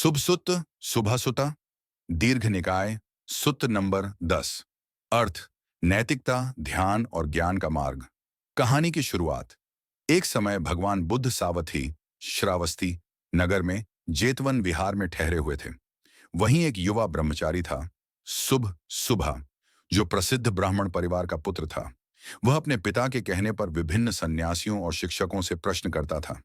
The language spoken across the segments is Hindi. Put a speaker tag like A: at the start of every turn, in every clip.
A: शुभ सुत, शुभ सुता, दीर्घ निकाय, सुत्त नंबर 10। अर्थ, नैतिकता, ध्यान और ज्ञान का मार्ग। कहानी की शुरुआत। एक समय भगवान बुद्ध सावथी, श्रावस्ती नगर में जेतवन विहार में ठहरे हुए थे। वहीं एक युवा ब्रह्मचारी था, शुभ सुभा, जो प्रसिद्ध ब्राह्मण परिवार का पुत्र था। वह अपने पिता के कहने पर विभिन्न सन्यासियों और शिक्षकों से प्रश्न करता था।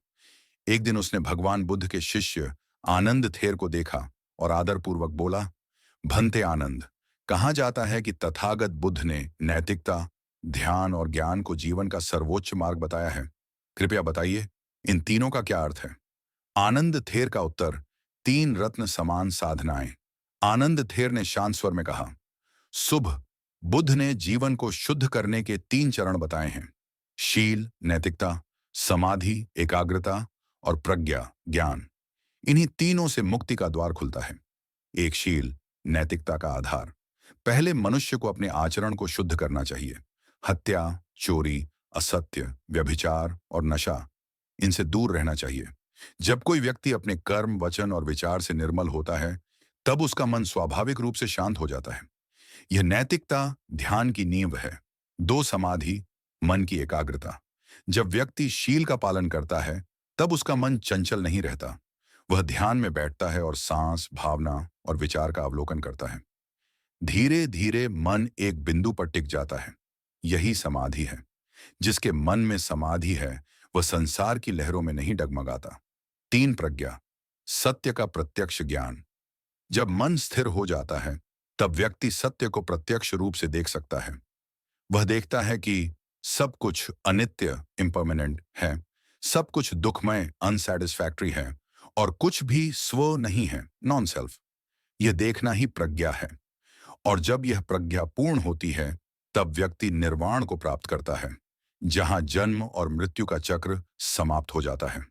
A: एक दिन उसने भगवान बुद्ध के शिष्य आनंद थेर को देखा और आदरपूर्वक बोला, भंते आनंद, कहा जाता है कि तथागत बुद्ध ने नैतिकता, ध्यान और ज्ञान को जीवन का सर्वोच्च मार्ग बताया है। कृपया बताइए, इन तीनों का क्या अर्थ है? आनंद थेर का उत्तर, तीन रत्न समान साधनाएं। आनंद थेर ने शांत स्वर में कहा, शुभ, बुद्ध ने जीवन को शुद्ध करने के तीन चरण बताए हैं। शील, नैतिकता, समाधि, एकाग्रता और प्रज्ञा, ज्ञान। इन्हीं तीनों से मुक्ति का द्वार खुलता है। एक, शील, नैतिकता का आधार। पहले मनुष्य को अपने आचरण को शुद्ध करना चाहिए। हत्या, चोरी, असत्य, व्यभिचार और नशा, इनसे दूर रहना चाहिए। जब कोई व्यक्ति अपने कर्म, वचन और विचार से निर्मल होता है, तब उसका मन स्वाभाविक रूप से शांत हो जाता है। यह नैतिकता ध्यान की नींव है। दो, समाधि, मन की एकाग्रता। जब व्यक्ति शील का पालन करता है, तब उसका मन चंचल नहीं रहता। वह ध्यान में बैठता है और सांस, भावना और विचार का अवलोकन करता है। धीरे धीरे मन एक बिंदु पर टिक जाता है। यही समाधि है। जिसके मन में समाधि है, वह संसार की लहरों में नहीं डगमगाता। तीन, प्रज्ञा, सत्य का प्रत्यक्ष ज्ञान। जब मन स्थिर हो जाता है, तब व्यक्ति सत्य को प्रत्यक्ष रूप से देख सकता है। वह देखता है कि सब कुछ अनित्य, इम्पर्मानेंट है, सब कुछ दुखमय, अनसैटिस्फैक्टरी है, और कुछ भी स्व नहीं है, नॉन सेल्फ। यह देखना ही प्रज्ञा है। और जब यह प्रज्ञा पूर्ण होती है, तब व्यक्ति निर्वाण को प्राप्त करता है, जहां जन्म और मृत्यु का चक्र समाप्त हो जाता है।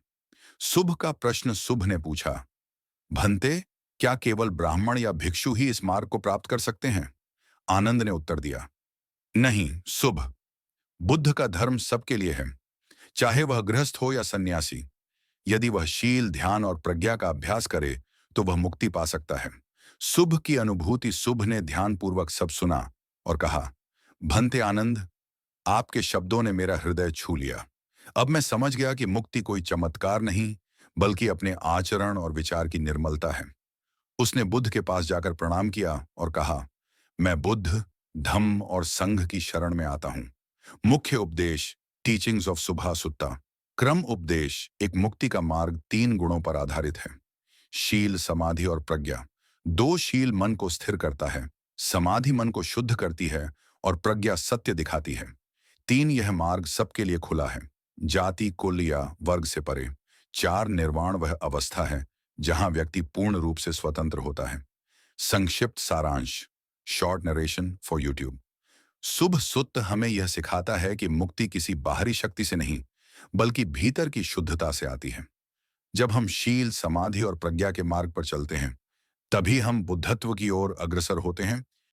A: शुभ का प्रश्न शुभ ने पूछा, भंते, क्या केवल ब्राह्मण या भिक्षु ही इस मार्ग को प्राप्त कर सकते हैं? आनंद ने उत्तर दिया, नहीं शुभ, बुद्ध का धर्म सबके लिए है, चाहे वह गृहस्थ हो या सन्यासी। यदि वह शील, ध्यान और प्रज्ञा का अभ्यास करे, तो वह मुक्ति पा सकता है। शुभ की अनुभूति शुभ ने ध्यानपूर्वक सब सुना और कहा, भंते आनंद, आपके शब्दों ने मेरा हृदय छू लिया। अब मैं समझ गया कि मुक्ति कोई चमत्कार नहीं, बल्कि अपने आचरण और विचार की निर्मलता है। उसने बुद्ध के पास जाकर प्रणाम किया और कहा, मैं बुद्ध, धम्म और संघ की शरण में आता हूँ। मुख्य उपदेश, टीचिंग्स ऑफ सुभा सुत्ता। क्रम उपदेश, एक मुक्ति का मार्ग तीन गुणों पर आधारित है। शील, समाधि और प्रज्ञा। दो, शील मन को स्थिर करता है, समाधि मन को शुद्ध करती है और प्रज्ञा सत्य दिखाती है। तीन, यह मार्ग सबके लिए खुला है, जाति, कुल या वर्ग से परे। चार, निर्वाण वह अवस्था है जहां व्यक्ति पूर्ण रूप से स्वतंत्र होता है। संक्षिप्त सारांश, शॉर्ट नरेशन फॉर यूट्यूब। शुभ सुत्त हमें यह सिखाता है कि मुक्ति किसी बाहरी शक्ति से नहीं, बल्कि भीतर की शुद्धता से आती है। जब हम शील, समाधि और प्रज्ञा के मार्ग पर चलते हैं, तभी हम बुद्धत्व की ओर अग्रसर होते हैं।